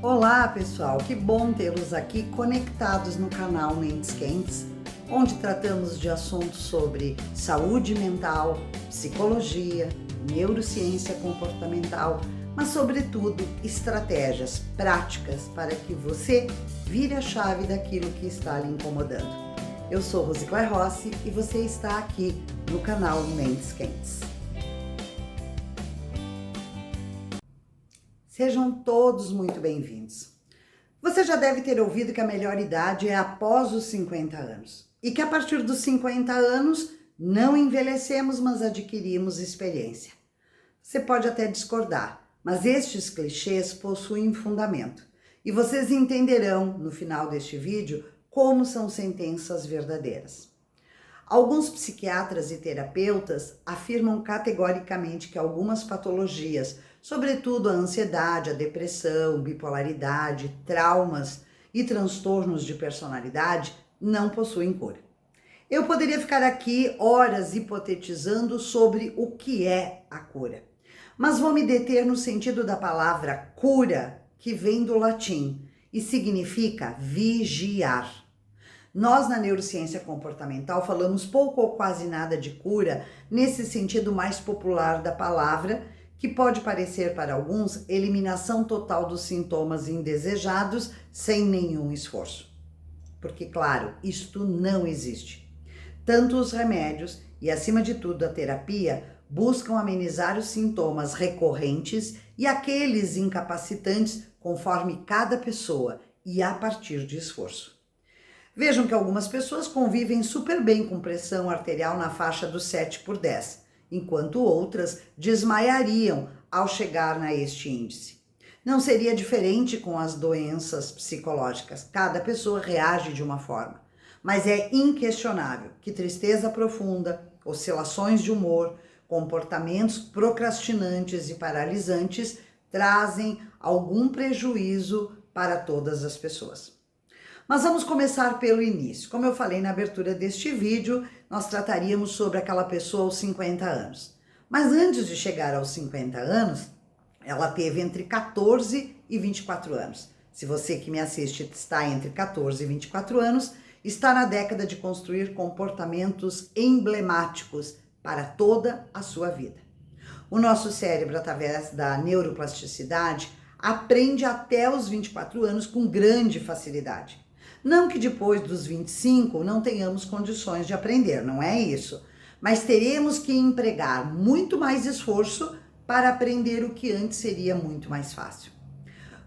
Olá pessoal, que bom tê-los aqui conectados no canal Mentes Quentes, onde tratamos de assuntos sobre saúde mental, psicologia, neurociência comportamental, mas sobretudo estratégias práticas para que você vire a chave daquilo que está lhe incomodando. Eu sou Rosicléia Rossi e você está aqui no canal Mentes Quentes. Sejam todos muito bem-vindos. Você já deve ter ouvido que a melhor idade é após os 50 anos e que a partir dos 50 anos não envelhecemos, mas adquirimos experiência. Você pode até discordar, mas estes clichês possuem fundamento e vocês entenderão no final deste vídeo como são sentenças verdadeiras. Alguns psiquiatras e terapeutas afirmam categoricamente que algumas patologias, sobretudo a ansiedade, a depressão, bipolaridade, traumas e transtornos de personalidade, não possuem cura. Eu poderia ficar aqui horas hipotetizando sobre o que é a cura, mas vou me deter no sentido da palavra cura, que vem do latim e significa vigiar. Nós, na neurociência comportamental, falamos pouco ou quase nada de cura nesse sentido mais popular da palavra, que pode parecer para alguns eliminação total dos sintomas indesejados sem nenhum esforço. Porque, claro, isto não existe. Tanto os remédios e, acima de tudo, a terapia buscam amenizar os sintomas recorrentes e aqueles incapacitantes conforme cada pessoa e a partir de esforço. Vejam que algumas pessoas convivem super bem com pressão arterial na faixa dos 7/10, enquanto outras desmaiariam ao chegar a este índice. Não seria diferente com as doenças psicológicas, cada pessoa reage de uma forma, mas é inquestionável que tristeza profunda, oscilações de humor, comportamentos procrastinantes e paralisantes trazem algum prejuízo para todas as pessoas. Mas vamos começar pelo início. Como eu falei na abertura deste vídeo, nós trataríamos sobre aquela pessoa aos 50 anos. Mas antes de chegar aos 50 anos, ela teve entre 14 e 24 anos. Se você que me assiste está entre 14 e 24 anos, está na década de construir comportamentos emblemáticos para toda a sua vida. O nosso cérebro, através da neuroplasticidade, aprende até os 24 anos com grande facilidade. Não que depois dos 25 não tenhamos condições de aprender, não é isso. Mas teremos que empregar muito mais esforço para aprender o que antes seria muito mais fácil.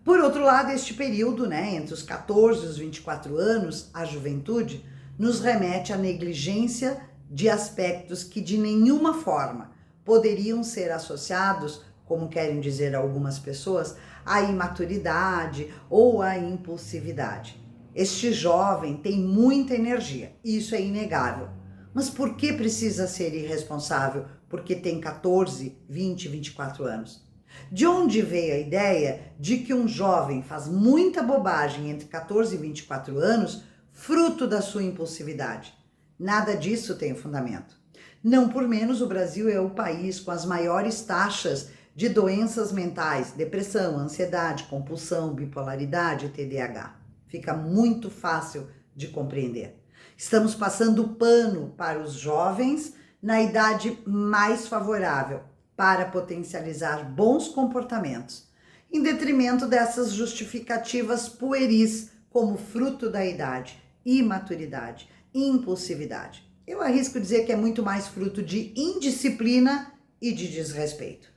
Por outro lado, este período, entre os 14 e os 24 anos, a juventude, nos remete à negligência de aspectos que de nenhuma forma poderiam ser associados, como querem dizer algumas pessoas, à imaturidade ou à impulsividade. Este jovem tem muita energia, isso é inegável. Mas por que precisa ser irresponsável porque tem 14, 20, 24 anos? De onde veio a ideia de que um jovem faz muita bobagem entre 14 e 24 anos, fruto da sua impulsividade? Nada disso tem fundamento. Não por menos o Brasil é o país com as maiores taxas de doenças mentais, depressão, ansiedade, compulsão, bipolaridade e TDAH. Fica muito fácil de compreender. Estamos passando pano para os jovens na idade mais favorável para potencializar bons comportamentos, em detrimento dessas justificativas pueris como fruto da idade, imaturidade, impulsividade. Eu arrisco dizer que é muito mais fruto de indisciplina e de desrespeito.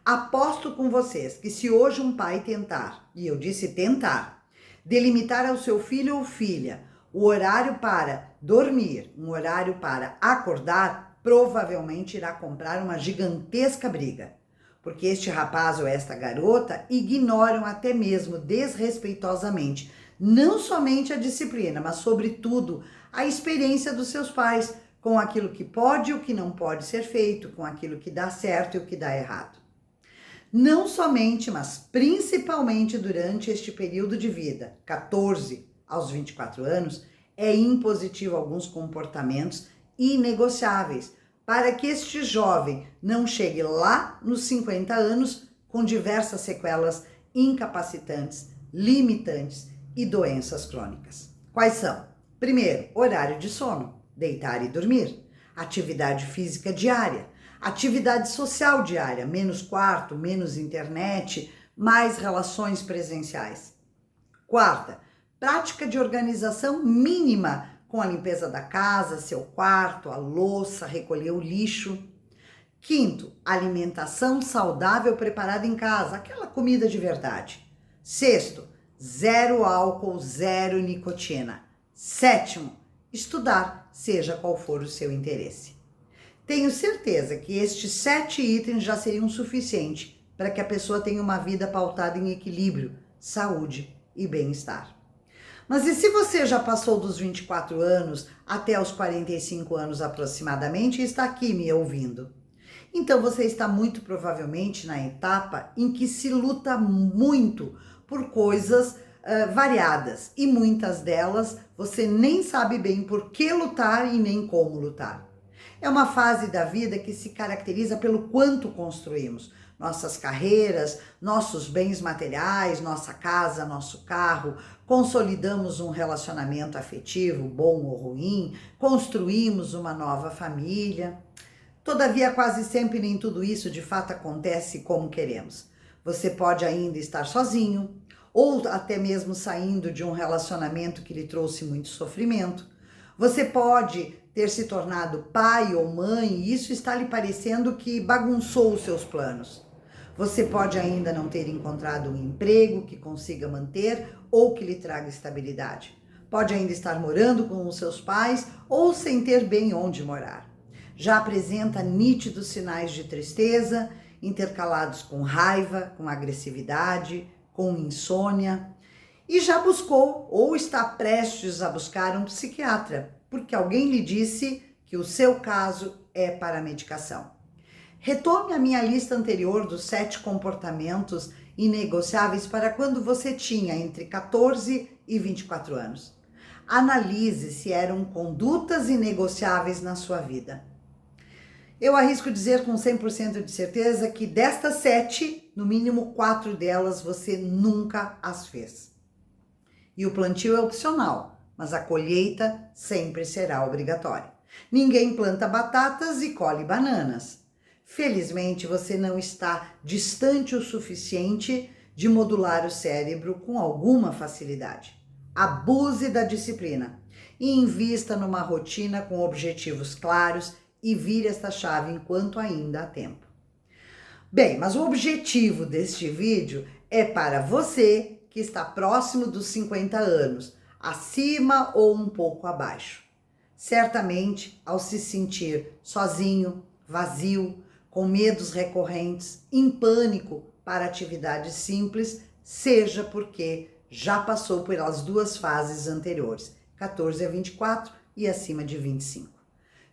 Aposto com vocês que se hoje um pai tentar, e eu disse tentar, delimitar ao seu filho ou filha o horário para dormir, um horário para acordar, provavelmente irá comprar uma gigantesca briga, porque este rapaz ou esta garota ignoram até mesmo desrespeitosamente não somente a disciplina, mas sobretudo a experiência dos seus pais com aquilo que pode e o que não pode ser feito, com aquilo que dá certo e o que dá errado. Não somente, mas principalmente durante este período de vida, 14 aos 24 anos, é impositivo alguns comportamentos inegociáveis para que este jovem não chegue lá nos 50 anos com diversas sequelas incapacitantes limitantes e doenças crônicas. Quais são? Primeiro, horário de sono, deitar e dormir, atividade física diária, atividade social diária, menos quarto, menos internet, mais relações presenciais. Quarta, prática de organização mínima com a limpeza da casa, seu quarto, a louça, recolher o lixo. Quinto, alimentação saudável preparada em casa, aquela comida de verdade. Sexto, zero álcool, zero nicotina. Sétimo, estudar, seja qual for o seu interesse. Tenho certeza que estes 7 itens já seriam suficientes para que a pessoa tenha uma vida pautada em equilíbrio, saúde e bem-estar. Mas e se você já passou dos 24 anos até os 45 anos aproximadamente e está aqui me ouvindo? Então você está muito provavelmente na etapa em que se luta muito por coisas variadas e muitas delas você nem sabe bem por que lutar e nem como lutar. É uma fase da vida que se caracteriza pelo quanto construímos. Nossas carreiras, nossos bens materiais, nossa casa, nosso carro, consolidamos um relacionamento afetivo, bom ou ruim, construímos uma nova família. Todavia, quase sempre nem tudo isso de fato acontece como queremos. Você pode ainda estar sozinho, ou até mesmo saindo de um relacionamento que lhe trouxe muito sofrimento. Você pode ter se tornado pai ou mãe e isso está lhe parecendo que bagunçou os seus planos. Você pode ainda não ter encontrado um emprego que consiga manter ou que lhe traga estabilidade. Pode ainda estar morando com os seus pais ou sem ter bem onde morar. Já apresenta nítidos sinais de tristeza, intercalados com raiva, com agressividade, com insônia. E já buscou ou está prestes a buscar um psiquiatra, porque alguém lhe disse que o seu caso é para medicação. Retome a minha lista anterior dos 7 comportamentos inegociáveis para quando você tinha entre 14 e 24 anos. Analise se eram condutas inegociáveis na sua vida. Eu arrisco dizer com 100% de certeza que destas 7, no mínimo 4 delas você nunca as fez. E o plantio é opcional, mas a colheita sempre será obrigatória. Ninguém planta batatas e colhe bananas. Felizmente, você não está distante o suficiente de modular o cérebro com alguma facilidade. Abuse da disciplina e invista numa rotina com objetivos claros e vire esta chave enquanto ainda há tempo. Bem, mas o objetivo deste vídeo é para você que está próximo dos 50 anos, acima ou um pouco abaixo. Certamente, ao se sentir sozinho, vazio, com medos recorrentes, em pânico para atividades simples, seja porque já passou pelas 2 fases anteriores, 14 a 24 e acima de 25.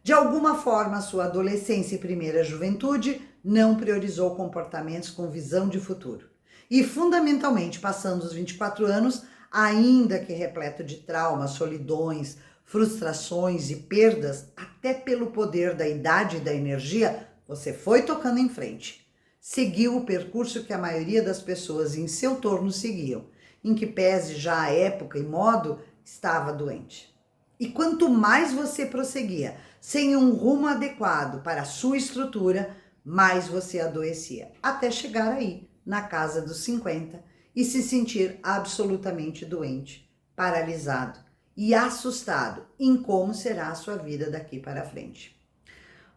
De alguma forma, a sua adolescência e primeira juventude não priorizou comportamentos com visão de futuro. E, fundamentalmente, passando os 24 anos, ainda que repleto de traumas, solidões, frustrações e perdas, até pelo poder da idade e da energia, você foi tocando em frente. Seguiu o percurso que a maioria das pessoas em seu torno seguiam, em que pese já a época e modo, estava doente. E quanto mais você prosseguia, sem um rumo adequado para a sua estrutura, mais você adoecia, até chegar aí, na casa dos 50, e se sentir absolutamente doente, paralisado e assustado em como será a sua vida daqui para frente.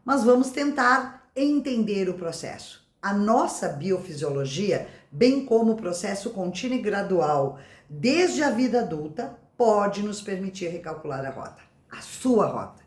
Mas vamos tentar entender o processo. A nossa biofisiologia, bem como o processo contínuo e gradual desde a vida adulta, pode nos permitir recalcular a rota, a sua rota.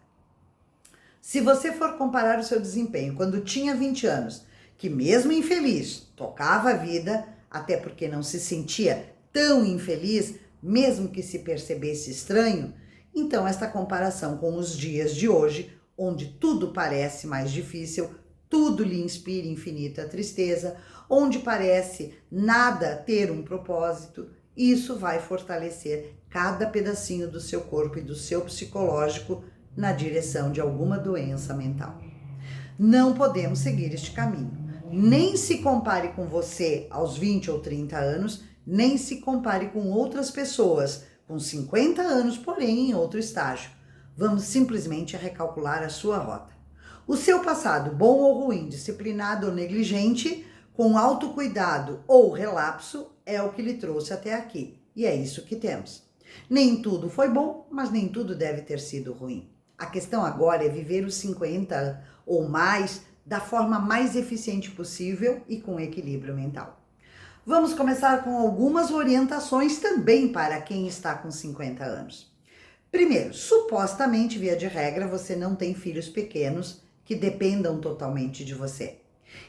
Se você for comparar o seu desempenho quando tinha 20 anos, que mesmo infeliz, tocava a vida, até porque não se sentia tão infeliz, mesmo que se percebesse estranho, então esta comparação com os dias de hoje, onde tudo parece mais difícil, tudo lhe inspira infinita tristeza, onde parece nada ter um propósito, isso vai fortalecer cada pedacinho do seu corpo e do seu psicológico na direção de alguma doença mental. Não podemos seguir este caminho. Nem se compare com você aos 20 ou 30 anos, nem se compare com outras pessoas com 50 anos, porém em outro estágio. Vamos simplesmente recalcular a sua rota. O seu passado, bom ou ruim, disciplinado ou negligente, com autocuidado ou relapso, é o que lhe trouxe até aqui. E é isso que temos. Nem tudo foi bom, mas nem tudo deve ter sido ruim. A questão agora é viver os 50 ou mais da forma mais eficiente possível e com equilíbrio mental. Vamos começar com algumas orientações também para quem está com 50 anos. Primeiro, supostamente, via de regra, você não tem filhos pequenos que dependam totalmente de você.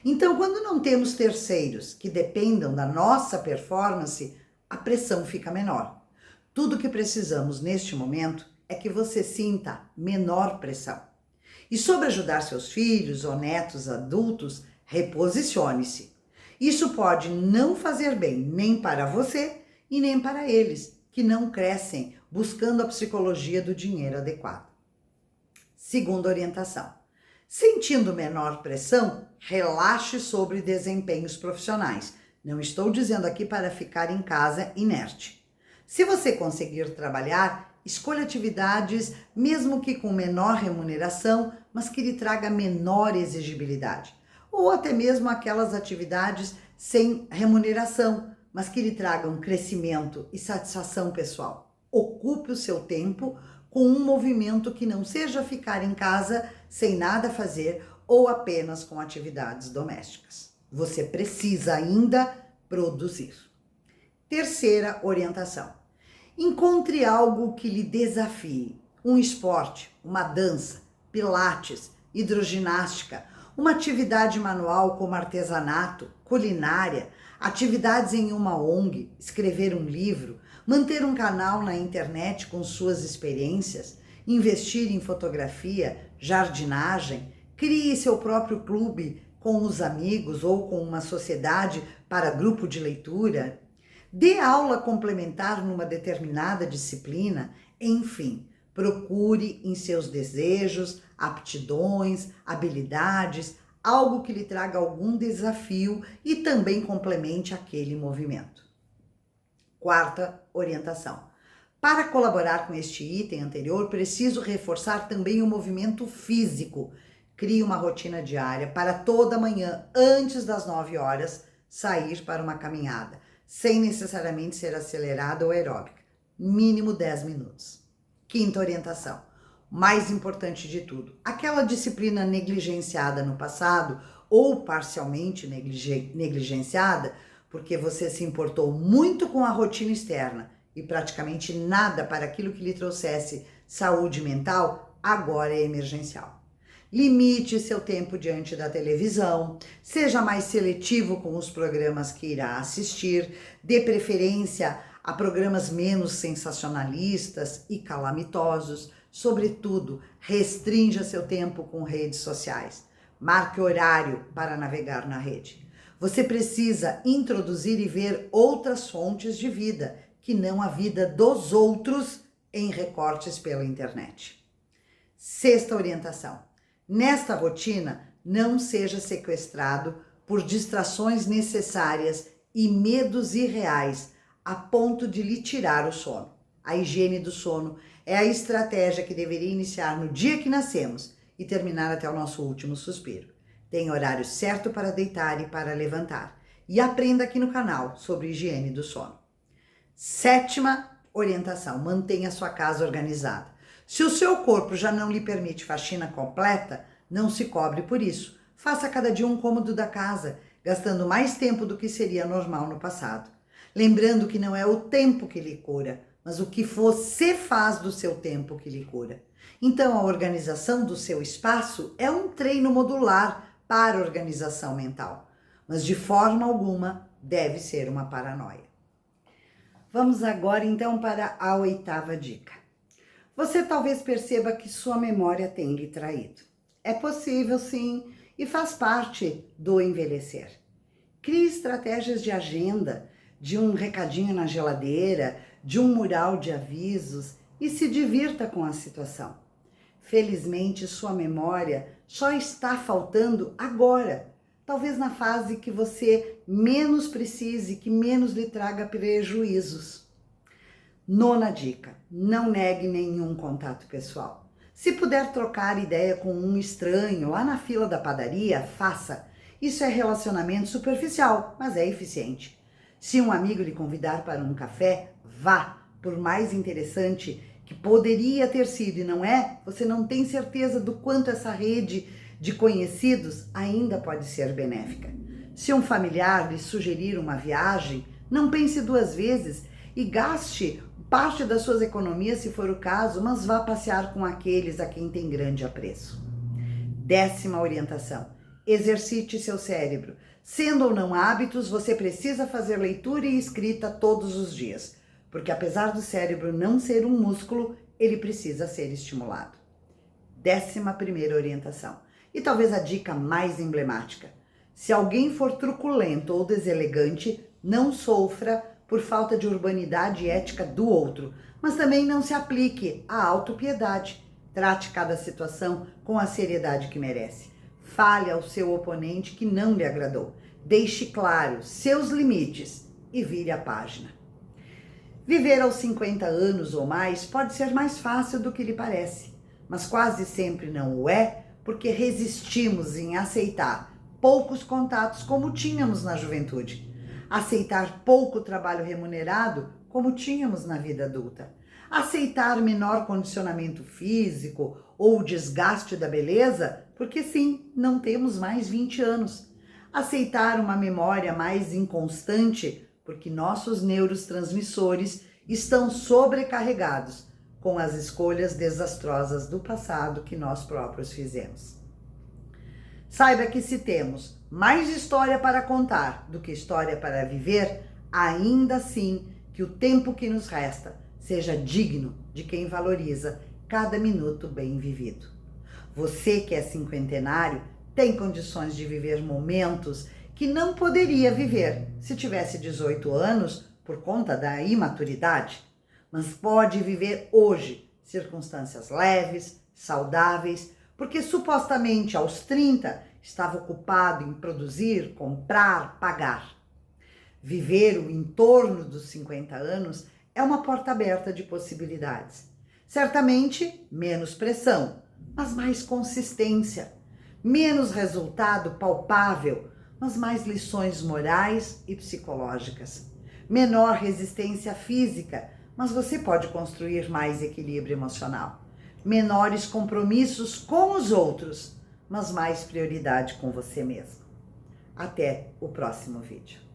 Então, quando não temos terceiros que dependam da nossa performance, a pressão fica menor. Tudo que precisamos neste momento é que você sinta menor pressão. E sobre ajudar seus filhos ou netos adultos, reposicione-se. Isso pode não fazer bem nem para você e nem para eles, que não crescem buscando a psicologia do dinheiro adequado. Segunda orientação. Sentindo menor pressão, relaxe sobre desempenhos profissionais. Não estou dizendo aqui para ficar em casa inerte. Se você conseguir trabalhar, escolha atividades, mesmo que com menor remuneração, mas que lhe traga menor exigibilidade. Ou até mesmo aquelas atividades sem remuneração, mas que lhe tragam crescimento e satisfação pessoal. Ocupe o seu tempo com um movimento que não seja ficar em casa sem nada fazer ou apenas com atividades domésticas. Você precisa ainda produzir. Terceira orientação. Encontre algo que lhe desafie. Um esporte, uma dança, pilates, hidroginástica, uma atividade manual como artesanato, culinária, atividades em uma ONG, escrever um livro, manter um canal na internet com suas experiências, investir em fotografia, jardinagem, crie seu próprio clube com os amigos ou com uma sociedade para grupo de leitura, dê aula complementar numa determinada disciplina, enfim, procure em seus desejos, aptidões, habilidades, algo que lhe traga algum desafio e também complemente aquele movimento. Quarta orientação. Para colaborar com este item anterior, preciso reforçar também o movimento físico. Crie uma rotina diária para toda manhã, antes das 9 horas, sair para uma caminhada, sem necessariamente ser acelerada ou aeróbica. Mínimo 10 minutos. Quinta orientação. Mais importante de tudo, aquela disciplina negligenciada no passado ou parcialmente negligenciada, porque você se importou muito com a rotina externa e praticamente nada para aquilo que lhe trouxesse saúde mental, agora é emergencial. Limite seu tempo diante da televisão, seja mais seletivo com os programas que irá assistir, dê preferência a programas menos sensacionalistas e calamitosos. Sobretudo, restrinja seu tempo com redes sociais. Marque horário para navegar na rede. Você precisa introduzir e ver outras fontes de vida, que não a vida dos outros em recortes pela internet. Sexta orientação. Nesta rotina, não seja sequestrado por distrações necessárias e medos irreais a ponto de lhe tirar o sono. A higiene do sono é a estratégia que deveria iniciar no dia que nascemos e terminar até o nosso último suspiro. Tem horário certo para deitar e para levantar. E aprenda aqui no canal sobre higiene do sono. Sétima orientação, mantenha sua casa organizada. Se o seu corpo já não lhe permite faxina completa, não se cobre por isso. Faça cada dia um cômodo da casa, gastando mais tempo do que seria normal no passado. Lembrando que não é o tempo que lhe cura, mas o que você faz do seu tempo que lhe cura. Então, a organização do seu espaço é um treino modular para a organização mental, mas de forma alguma deve ser uma paranoia. Vamos agora então para a oitava dica. Você talvez perceba que sua memória tem lhe traído. É possível, sim, e faz parte do envelhecer. Crie estratégias de agenda, de um recadinho na geladeira, de um mural de avisos e se divirta com a situação. Felizmente, sua memória só está faltando agora. talvez na fase que você menos precise, que menos lhe traga prejuízos. Nona dica: não negue nenhum contato pessoal. Se puder trocar ideia com um estranho lá na fila da padaria, faça. Isso é relacionamento superficial, mas é eficiente. Se um amigo lhe convidar para um café, vá. Por mais interessante que poderia ter sido e não é, você não tem certeza do quanto essa rede de conhecidos ainda pode ser benéfica. Se um familiar lhe sugerir uma viagem, não pense duas vezes e gaste parte das suas economias, se for o caso, mas vá passear com aqueles a quem tem grande apreço. 10ª orientação: exercite seu cérebro. Sendo ou não hábitos, você precisa fazer leitura e escrita todos os dias, porque apesar do cérebro não ser um músculo, ele precisa ser estimulado. 11ª orientação, e talvez a dica mais emblemática: se alguém for truculento ou deselegante, não sofra por falta de urbanidade e ética do outro, mas também não se aplique à autopiedade. Trate cada situação com a seriedade que merece. Fale ao seu oponente que não lhe agradou. Deixe claro seus limites e vire a página. Viver aos 50 anos ou mais pode ser mais fácil do que lhe parece, mas quase sempre não o é, porque resistimos em aceitar poucos contatos como tínhamos na juventude, aceitar pouco trabalho remunerado como tínhamos na vida adulta, aceitar menor condicionamento físico ou desgaste da beleza, porque sim, não temos mais 20 anos, aceitar uma memória mais inconstante, porque nossos neurotransmissores estão sobrecarregados com as escolhas desastrosas do passado que nós próprios fizemos. Saiba que se temos mais história para contar do que história para viver, ainda assim que o tempo que nos resta seja digno de quem valoriza cada minuto bem vivido. Você que é cinquentenário tem condições de viver momentos que não poderia viver se tivesse 18 anos por conta da imaturidade, mas pode viver hoje circunstâncias leves, saudáveis, porque supostamente aos 30 estava ocupado em produzir, comprar, pagar. Viver o entorno dos 50 anos é uma porta aberta de possibilidades. Certamente menos pressão, mas mais consistência. Menos resultado palpável, mas mais lições morais e psicológicas. Menor resistência física, mas você pode construir mais equilíbrio emocional. Menores compromissos com os outros, mas mais prioridade com você mesmo. Até o próximo vídeo.